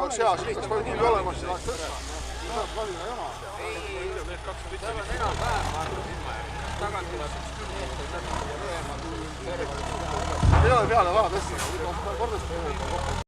Oleks hea, siis oleks palju tiimi olemas ja läheks tõstma. Saab valida jama. Ei, need kaks pütsi. Seal on enam-vähem, ma arvan, silma järgi. Tagant tuleb üks küll. Ei ole peale vaja tõstma.